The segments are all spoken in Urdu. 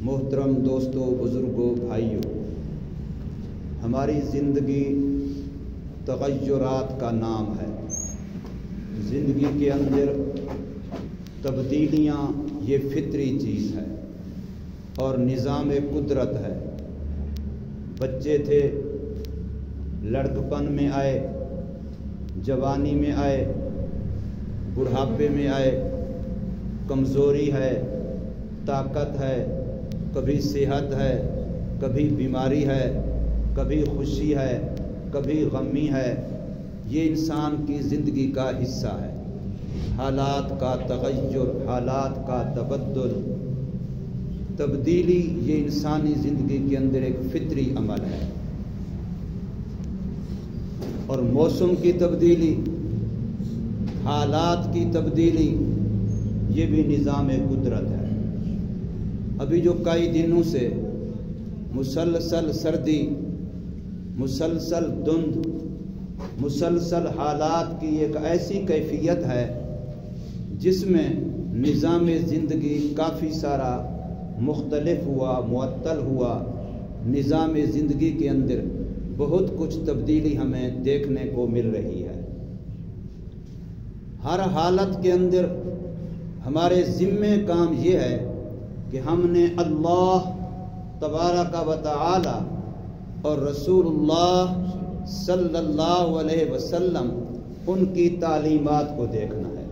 محترم دوستوں، بزرگوں، بھائیوں، ہماری زندگی تغیرات کا نام ہے۔ زندگی کے اندر تبدیلیاں یہ فطری چیز ہے اور نظام قدرت ہے۔ بچے تھے، لڑکپن میں آئے، جوانی میں آئے، بڑھاپے میں آئے، کمزوری ہے، طاقت ہے، کبھی صحت ہے، کبھی بیماری ہے، کبھی خوشی ہے، کبھی غمی ہے۔ یہ انسان کی زندگی کا حصہ ہے۔ حالات کا تغیر، حالات کا تبدل، تبدیلی یہ انسانی زندگی کے اندر ایک فطری عمل ہے۔ اور موسم کی تبدیلی، حالات کی تبدیلی یہ بھی نظام قدرت ہے۔ ابھی جو کئی دنوں سے مسلسل سردی، مسلسل دھند، مسلسل حالات کی ایک ایسی کیفیت ہے جس میں نظام زندگی کافی سارا مختلف ہوا، معطل ہوا۔ نظام زندگی کے اندر بہت کچھ تبدیلی ہمیں دیکھنے کو مل رہی ہے۔ ہر حالت کے اندر ہمارے ذمہ کام یہ ہے کہ ہم نے اللہ تبارک و تعالی اور رسول اللہ صلی اللہ علیہ وسلم ان کی تعلیمات کو دیکھنا ہے۔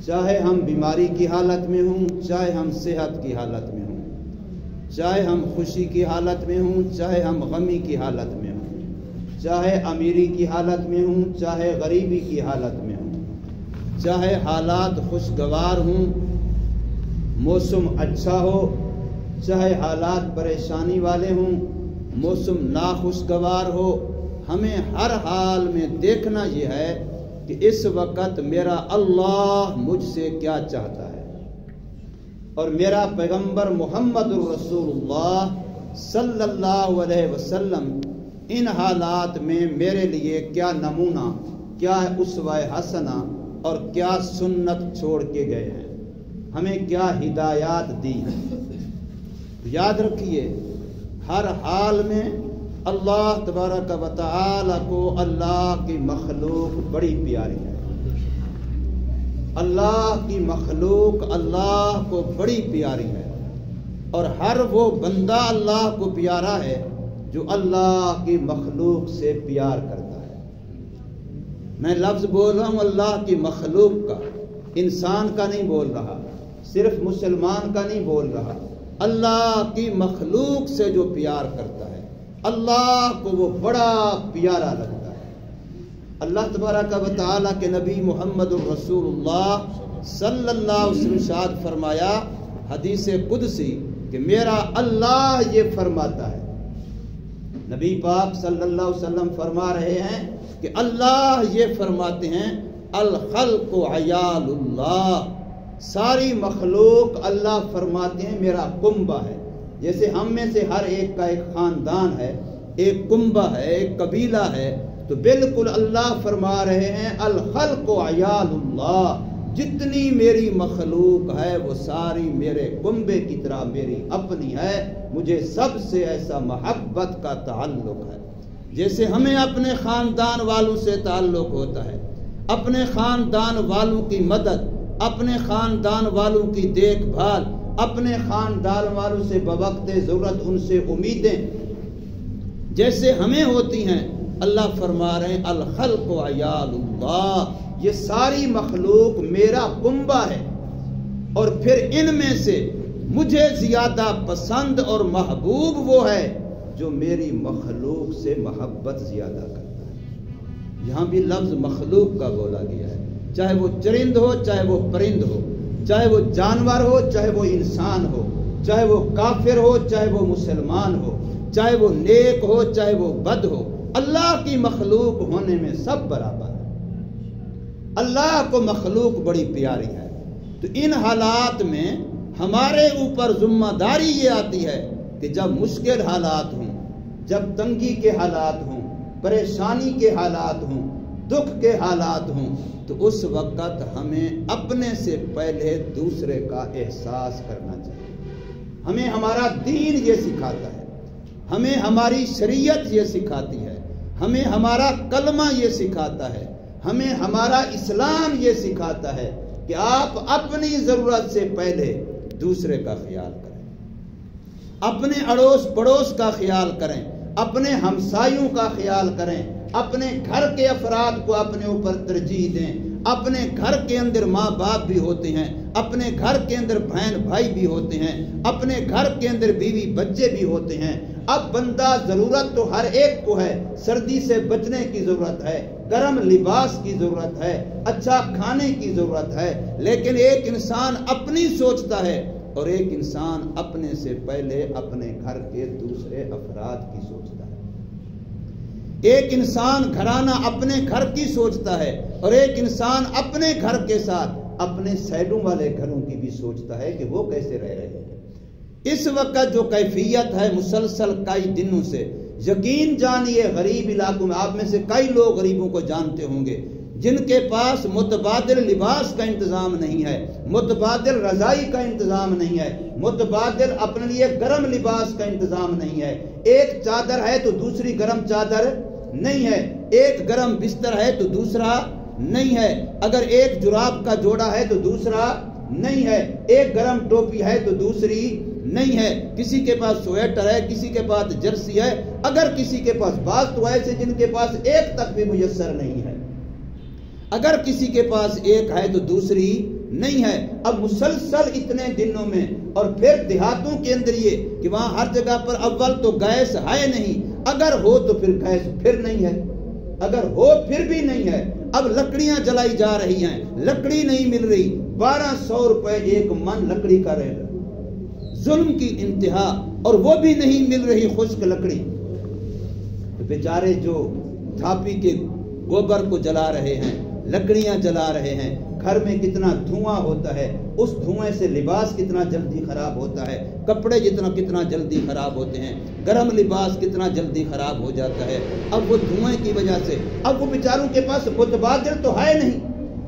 چاہے ہم بیماری کی حالت میں ہوں، چاہے ہم صحت کی حالت میں ہوں، چاہے ہم خوشی کی حالت میں ہوں، چاہے ہم غمی کی حالت میں ہوں، چاہے امیری کی حالت میں ہوں، چاہے غریبی کی حالت میں ہوں، چاہے حالات خوشگوار ہوں، موسم اچھا ہو، چاہے حالات پریشانی والے ہوں، موسم ناخوشگوار ہو، ہمیں ہر حال میں دیکھنا یہ ہے کہ اس وقت میرا اللہ مجھ سے کیا چاہتا ہے اور میرا پیغمبر محمد الرسول اللہ صلی اللہ علیہ وسلم ان حالات میں میرے لیے کیا نمونہ، کیا اسوہ حسنہ اور کیا سنت چھوڑ کے گئے ہیں، ہمیں کیا ہدایات دی ہیں۔ یاد رکھیے، ہر حال میں اللہ تبارک و تعالی کو اللہ کی مخلوق بڑی پیاری ہے۔ اللہ کی مخلوق اللہ کو بڑی پیاری ہے، اور ہر وہ بندہ اللہ کو پیارا ہے جو اللہ کی مخلوق سے پیار کرتا ہے۔ میں لفظ بول رہا ہوں اللہ کی مخلوق کا، انسان کا نہیں بول رہا، صرف مسلمان کا نہیں بول رہا، اللہ کی مخلوق سے جو پیار کرتا ہے اللہ کو وہ بڑا پیارا لگتا ہے۔ اللہ تبارک و تعالیٰ کے نبی محمد الرسول اللہ صلی اللہ علیہ وسلم ارشاد فرمایا حدیث قدسی کہ میرا اللہ یہ فرماتا ہے، نبی پاک صلی اللہ علیہ وسلم فرما رہے ہیں کہ اللہ یہ فرماتے ہیں الخلق عیال اللہ، ساری مخلوق اللہ فرماتے ہیں میرا کنبہ ہے۔ جیسے ہم میں سے ہر ایک کا ایک خاندان ہے، ایک کنبہ ہے، ایک قبیلہ ہے، تو بالکل اللہ فرما رہے ہیں الخلق عیال اللہ، جتنی میری مخلوق ہے وہ ساری میرے کنبے کی طرح میری اپنی ہے، مجھے سب سے ایسا محبت کا تعلق ہے۔ جیسے ہمیں اپنے خاندان والوں سے تعلق ہوتا ہے، اپنے خاندان والوں کی مدد، اپنے خاندان والوں کی دیکھ بھال، اپنے خاندان والوں سے بوقت ضرورت ان سے امیدیں جیسے ہمیں ہوتی ہیں، اللہ فرما رہے ہیں الخلق عیال اللہ، یہ ساری مخلوق میرا کنبہ ہے، اور پھر ان میں سے مجھے زیادہ پسند اور محبوب وہ ہے جو میری مخلوق سے محبت زیادہ کرتا ہے۔ یہاں بھی لفظ مخلوق کا بولا گیا ہے، چاہے وہ چرند ہو، چاہے وہ پرند ہو، چاہے وہ جانور ہو، چاہے وہ انسان ہو، چاہے وہ کافر ہو، چاہے وہ مسلمان ہو، چاہے وہ نیک ہو، چاہے وہ بد ہو، اللہ کی مخلوق ہونے میں سب برابر ہے۔ اللہ کو مخلوق بڑی پیاری ہے۔ تو ان حالات میں ہمارے اوپر ذمہ داری یہ آتی ہے کہ جب مشکل حالات ہوں، جب تنگی کے حالات ہوں، پریشانی کے حالات ہوں، دکھ کے حالات ہوں، تو اس وقت ہمیں اپنے سے پہلے دوسرے کا احساس کرنا چاہیے۔ ہمیں ہمارا دین یہ سکھاتا ہے، ہمیں ہماری شریعت یہ سکھاتی ہے، ہمیں ہمارا کلمہ یہ سکھاتا ہے، ہمیں ہمارا اسلام یہ سکھاتا ہے کہ آپ اپنی ضرورت سے پہلے دوسرے کا خیال کریں، اپنے اڑوس پڑوس کا خیال کریں، اپنے ہمسایوں کا خیال کریں، اپنے گھر کے افراد کو اپنے اوپر ترجیح دیں۔ اپنے گھر کے اندر ماں باپ بھی ہوتے ہیں، اپنے گھر کے اندر بہن بھائی بھی ہوتے ہیں، اپنے گھر کے اندر بیوی بچے بھی ہوتے ہیں۔ اب بندہ ضرورت تو ہر ایک کو ہے، سردی سے بچنے کی ضرورت ہے، گرم لباس کی ضرورت ہے، اچھا کھانے کی ضرورت ہے، لیکن ایک انسان اپنی سوچتا ہے اور ایک انسان اپنے سے پہلے اپنے گھر کے دوسرے افراد کی سوچتا ہے۔ ایک انسان گھرانہ اپنے گھر کی سوچتا ہے اور ایک انسان اپنے گھر کے ساتھ اپنے سائڈوں والے گھروں کی بھی سوچتا ہے کہ وہ کیسے رہ رہے ہیں۔ اس وقت جو کیفیت ہے مسلسل کئی دنوں سے، یقین جانیے غریب علاقوں میں آپ میں سے کئی لوگ غریبوں کو جانتے ہوں گے جن کے پاس متبادل لباس کا انتظام نہیں ہے، متبادل رضائی کا انتظام نہیں ہے، متبادل اپنے لیے گرم لباس کا انتظام نہیں ہے۔ ایک چادر ہے تو دوسری گرم چادر نہیں ہے، ایک گرم بستر ہے تو دوسرا نہیں ہے، اگر ایک جراب کا جوڑا ہے تو دوسرا نہیں ہے، ایک گرم ٹوپی ہے تو دوسری نہیں ہے، کسی کے پاس سویٹر ہے، کسی کے پاس جرسی ہے، اگر کسی کے پاس بعض تو ایسے جن کے پاس ایک تک بھی میسر نہیں ہے، اگر کسی کے پاس ایک ہے تو دوسری نہیں ہے۔ اب مسلسل اتنے دنوں میں، اور پھر دیہاتوں کے اندر یہ کہ وہاں ہر جگہ پر اول تو گیس ہے نہیں، اگر ہو تو پھر گیس پھر نہیں ہے، اگر ہو پھر بھی نہیں ہے۔ اب لکڑیاں جلائی جا رہی ہیں، لکڑی نہیں مل رہی، 1200 روپے ایک من لکڑی کا ریٹ، ظلم کی انتہا، اور وہ بھی نہیں مل رہی خشک لکڑی۔ بیچارے جو تھاپی کے گوبر کو جلا رہے ہیں، لکڑیاں جلا رہے ہیں، گھر میں کتنا دھواں ہوتا ہے، اس دھوئیں سے لباس کتنا جلدی خراب ہوتا ہے، کپڑے کتنا جلدی خراب ہوتے ہیں، گرم لباس کتنا جلدی خراب ہو جاتا ہے۔ اب وہ دھوئیں کی وجہ سے اب وہ بیچاروں کے پاس متبادل تو ہے نہیں،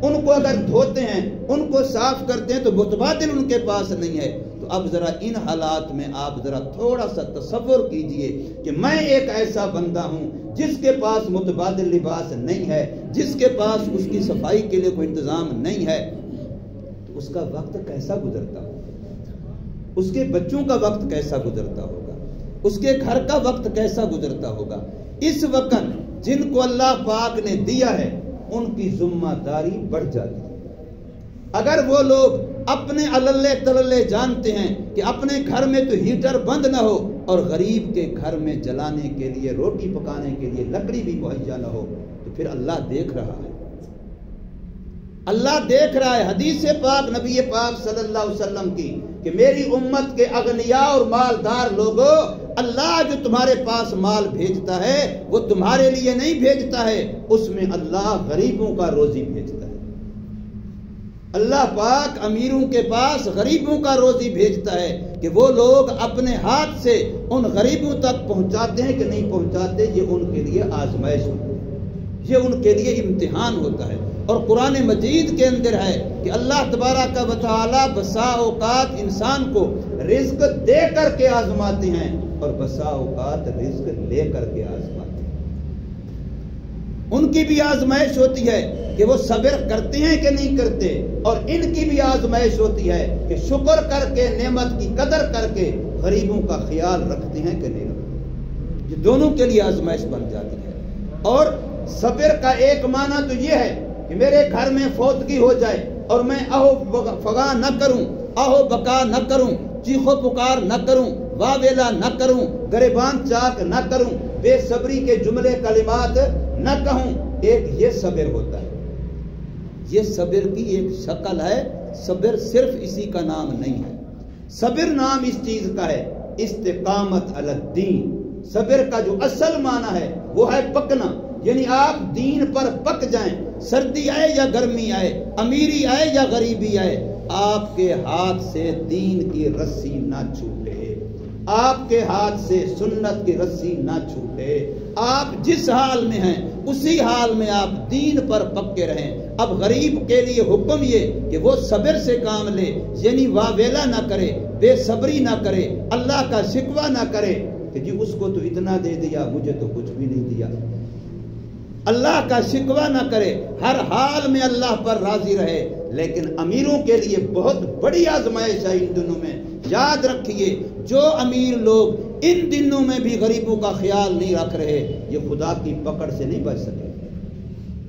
ان کو اگر دھوتے ہیں، ان کو صاف کرتے ہیں تو متبادل ان کے پاس نہیں ہے۔ تو اب ذرا ان حالات میں آپ ذرا تھوڑا سا تصور کیجئے کہ میں ایک ایسا بندہ ہوں جس کے پاس متبادل لباس نہیں ہے، جس کے پاس اس کی صفائی کے لیے کوئی انتظام نہیں ہے، تو اس کا وقت کیسا گزرتا ہوگا، اس کے بچوں کا وقت کیسا گزرتا ہوگا، اس کے گھر کا وقت کیسا گزرتا ہوگا۔ اس وقت جن کو اللہ پاک نے دیا ہے ان کی ذمہ داری بڑھ جاتی ہے۔ اگر وہ لوگ اپنے عللے تللے جانتے ہیں کہ اپنے گھر میں تو ہیٹر بند نہ ہو اور غریب کے گھر میں جلانے کے لیے، روٹی پکانے کے لیے لکڑی بھی مہیا نہ ہو، تو پھر اللہ دیکھ رہا ہے، اللہ دیکھ رہا ہے۔ حدیث پاک نبی پاک صلی اللہ علیہ وسلم کی کہ میری امت کے اغنیاء اور مالدار لوگوں، اللہ جو تمہارے پاس مال بھیجتا ہے وہ تمہارے لیے نہیں بھیجتا ہے، اس میں اللہ غریبوں کا روزی بھیجتا ہے۔ اللہ پاک امیروں کے پاس غریبوں کا روزی بھیجتا ہے کہ وہ لوگ اپنے ہاتھ سے ان غریبوں تک پہنچاتے ہیں کہ نہیں پہنچاتے، یہ ان کے لیے آزمائش ہوتی ہے، یہ ان کے لیے امتحان ہوتا ہے۔ اور قرآن مجید کے اندر ہے کہ اللہ تبارک و تعالی بسا اوقات انسان کو رزق دے کر کے آزماتے ہیں اور بسا اوقات رزق لے کر کے آزماتے ہیں۔ ان کی بھی آزمائش ہوتی ہے کہ وہ صبر کرتے ہیں کہ نہیں کرتے، اور ان کی بھی آزمائش ہوتی ہے کہ شکر کر کے، نعمت کی قدر کر کے غریبوں کا خیال رکھتے ہیں کہ نہیں رکھتے۔ یہ دونوں کے لیے آزمائش بن جاتی ہے۔ اور صبر کا ایک معنی تو یہ ہے کہ میرے گھر میں فوتگی ہو جائے اور میں اہو فغاں نہ کروں، اہو بکا نہ کروں، چیخو پکار نہ کروں، واویلا نہ کروں، گریبان چاک نہ کروں، بے صبری کے جملے کلمات نہ کہوں، ایک یہ صبر ہوتا ہے۔ یہ صبر کی ایک شکل ہے، صبر صرف اسی کا نام نہیں ہے۔ صبر نام اس چیز کا ہے استقامت علی الدین۔ صبر کا جو اصل معنی ہے وہ ہے پکنا، یعنی آپ دین پر پک جائیں، سردی آئے یا گرمی آئے، امیری آئے یا غریبی آئے، آپ کے ہاتھ سے دین کی رسی نہ چھوٹے، آپ کے ہاتھ سے سنت کی رسی نہ چھوٹے، آپ جس حال میں ہیں اسی حال میں آپ دین پر پکے رہیں۔ اب غریب کے لیے حکم یہ کہ وہ صبر سے کام لے، یعنی واویلا نہ کرے، بے صبری نہ کرے، اللہ کا شکوہ نہ کرے کہ جی اس کو تو اتنا دے دیا، مجھے تو کچھ بھی نہیں دیا۔ اللہ کا شکوہ نہ کرے، ہر حال میں اللہ پر راضی رہے۔ لیکن امیروں کے لیے بہت بڑی آزمائش ہے ان دنوں میں۔ یاد رکھیے، جو امیر لوگ ان دنوں میں بھی غریبوں کا خیال نہیں رکھ رہے، یہ خدا کی پکڑ سے نہیں بچ سکے۔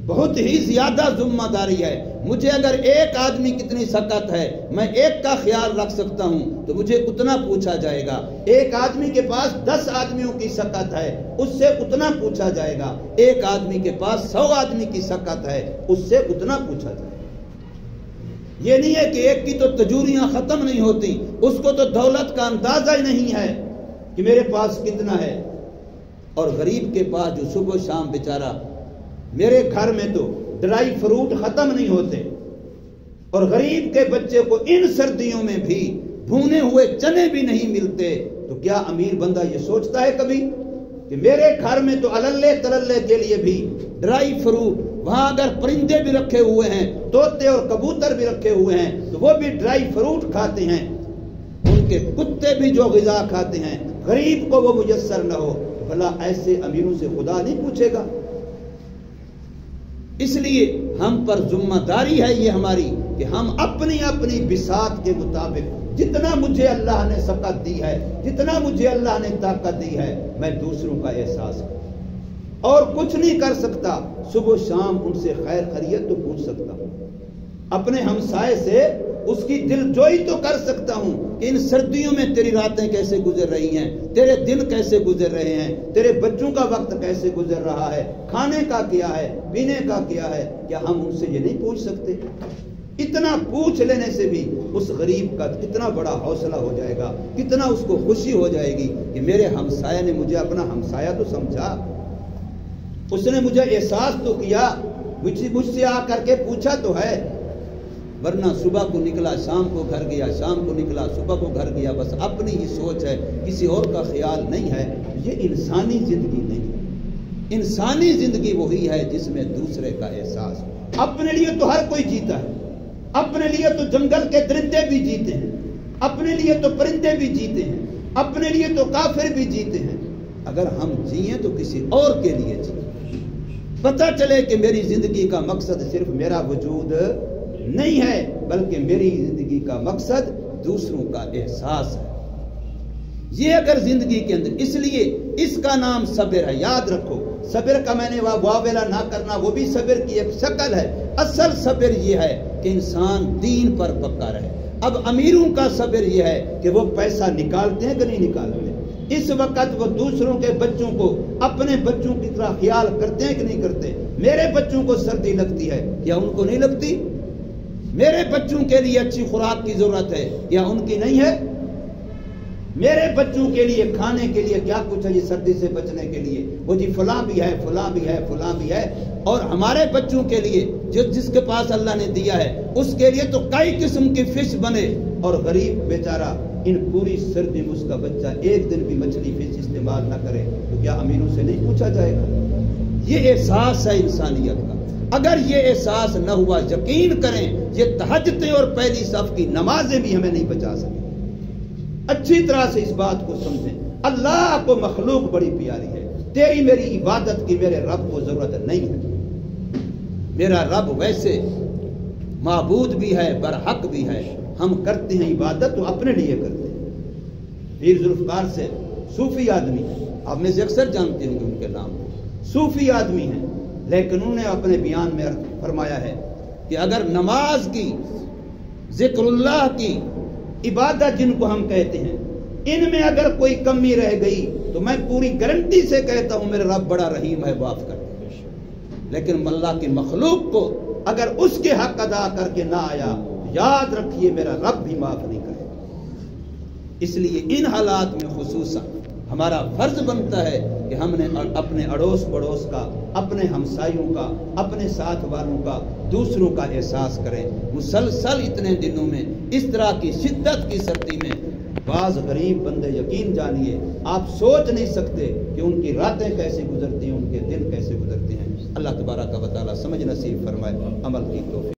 بہت ہی زیادہ ذمہ داری ہے۔ مجھے اگر ایک آدمی کتنی سکت ہے، میں ایک کا خیال رکھ سکتا ہوں تو مجھے اتنا پوچھا جائے گا۔ ایک آدمی کے پاس 10 آدمیوں کی سکت ہے، اس سے اتنا پوچھا جائے گا۔ ایک آدمی کے پاس 100 آدمی کی سکت ہے، اس سے اتنا پوچھا جائے گا۔ یہ نہیں ہے کہ ایک کی تو تجوریاں ختم نہیں ہوتی، اس کو تو دولت کا اندازہ ہی نہیں ہے کہ میرے پاس کتنا ہے، اور غریب کے پاس جو صبح شام بیچارہ، میرے گھر میں تو ڈرائی فروٹ ختم نہیں ہوتے، اور غریب کے بچے کو ان سردیوں میں بھی بھونے ہوئے چنے بھی نہیں ملتے، تو کیا امیر بندہ یہ سوچتا ہے کبھی کہ میرے گھر میں تو اللے تللے کے لیے بھی ڈرائی فروٹ، وہاں اگر پرندے بھی رکھے ہوئے ہیں، طوطے اور کبوتر بھی رکھے ہوئے ہیں، تو وہ بھی ڈرائی فروٹ کھاتے ہیں، ان کے کتے بھی جو غذا کھاتے ہیں، غریب کو وہ میسر نہ ہو، تو بھلا ایسے امیروں سے خدا نہیں پوچھے گا؟ اس لیے ہم پر ذمہ داری ہے یہ ہماری کہ ہم اپنی اپنی بساط کے مطابق جتنا مجھے اللہ نے سکت دی ہے، جتنا مجھے اللہ نے طاقت دی ہے، میں دوسروں کا احساس کروں، اور کچھ نہیں کر سکتا۔ صبح شام ان سے خیر خیریت تو پوچھ سکتا ہوں، اپنے ہمسائے سے اس کی دل جوئی تو کر سکتا ہوں کہ ان سردیوں میں تیری راتیں کیسے گزر رہی ہیں، تیرے دن کیسے گزر رہے ہیں، تیرے بچوں کا وقت کیسے گزر رہا ہے، کھانے کا کیا ہے، پینے کا کیا ہے۔ کیا ہم ان سے یہ نہیں پوچھ سکتے؟ اتنا پوچھ لینے سے بھی اس غریب کا کتنا بڑا حوصلہ ہو جائے گا، کتنا اس کو خوشی ہو جائے گی کہ میرے ہمسایہ نے مجھے اپنا ہمسایہ تو سمجھا، اس نے مجھے احساس تو کیا، مجھ سے آ کر کے پوچھا تو ہے، ورنہ صبح کو نکلا شام کو گھر گیا، شام کو نکلا صبح کو گھر گیا، بس اپنی ہی سوچ ہے، کسی اور کا خیال نہیں ہے۔ یہ انسانی زندگی نہیں ہے۔ انسانی زندگی وہی ہے جس میں دوسرے کا احساس ہو۔ اپنے لیے تو ہر کوئی جیتا ہے، اپنے لیے تو جنگل کے درندے بھی جیتے ہیں، اپنے لیے تو پرندے بھی جیتے ہیں، اپنے لیے تو کافر بھی جیتے ہیں۔ اگر ہم جیئیں تو کسی اور کے لیے جیئیں، پتہ چلے کہ میری زندگی کا مقصد صرف میرا وجود نہیں ہے، بلکہ میری زندگی کا مقصد دوسروں کا احساس ہے۔ یہ اگر زندگی کے اندر، اس لیے اس کا نام صبر ہے۔ یاد رکھو، صبر کا میں نے واویلا نہ کرنا، وہ بھی صبر کی ایک شکل ہے۔ اصل صبر یہ ہے کہ انسان دین پر پکا رہے۔ اب امیروں کا صبر یہ ہے کہ وہ پیسہ نکالتے ہیں کہ نہیں نکالتے، اس وقت وہ دوسروں کے بچوں کو اپنے بچوں کی طرح خیال کرتے ہیں کہ نہیں کرتے۔ میرے بچوں کو سردی لگتی ہے، کیا ان کو نہیں لگتی؟ میرے بچوں کے لیے اچھی خوراک کی ضرورت ہے، یا ان کی نہیں ہے؟ میرے بچوں کے لیے کھانے کے لیے کیا کچھ ہے یہ سردی سے بچنے کے لیے؟ وہ جی فلاں بھی ہے، فلاں بھی ہے، فلاں بھی ہے۔ اور ہمارے بچوں کے لیے جس کے پاس اللہ نے دیا ہے اس کے لیے تو کئی قسم کی فش بنے، اور غریب بیچارہ ان پوری سردی میں اس کا بچہ ایک دن بھی مچھلی فش استعمال نہ کرے، تو کیا امیروں سے نہیں پوچھا جائے گا؟ یہ احساس ہے انسانیت کا۔ اگر یہ احساس نہ ہوا، یقین کریں یہ تہجدیں اور پہلی صف کی نمازیں بھی ہمیں نہیں بچا سکیں۔ اچھی طرح سے اس بات کو سمجھیں، اللہ کو مخلوق بڑی پیاری ہے۔ تیری میری عبادت کی میرے رب کو ضرورت نہیں ہے۔ میرا رب ویسے معبود بھی ہے، برحق بھی ہے۔ ہم کرتے ہیں عبادت تو اپنے لیے کرتے ہیں۔ پیر ذوالفقار سے صوفی آدمی ہیں، آپ میں سے اکثر جانتے ہوں گے ان کے نام، صوفی آدمی ہیں، لیکن انہوں نے اپنے بیان میں فرمایا ہے کہ اگر نماز کی، ذکر اللہ کی، عبادت جن کو ہم کہتے ہیں، ان میں اگر کوئی کمی رہ گئی تو میں پوری گارنٹی سے کہتا ہوں میرے رب بڑا رحیم ہے، معاف کر دے۔ لیکن اللہ کی مخلوق کو اگر اس کے حق ادا کر کے نہ آیا، یاد رکھیے میرا رب بھی معاف نہیں کرے گا۔ اس لیے ان حالات میں خصوصاً ہمارا فرض بنتا ہے کہ ہم نے اپنے اڑوس پڑوس کا، اپنے ہمسایوں کا، اپنے ساتھ والوں کا، دوسروں کا احساس کریں۔ مسلسل اتنے دنوں میں اس طرح کی شدت کی سردی میں بعض غریب بندے، یقین جانیے آپ سوچ نہیں سکتے کہ ان کی راتیں کیسے گزرتی ہیں، ان کے دن کیسے گزرتے ہیں۔ اللہ تبارک و تعالی سمجھ نصیب فرمائے، عمل کی توفیق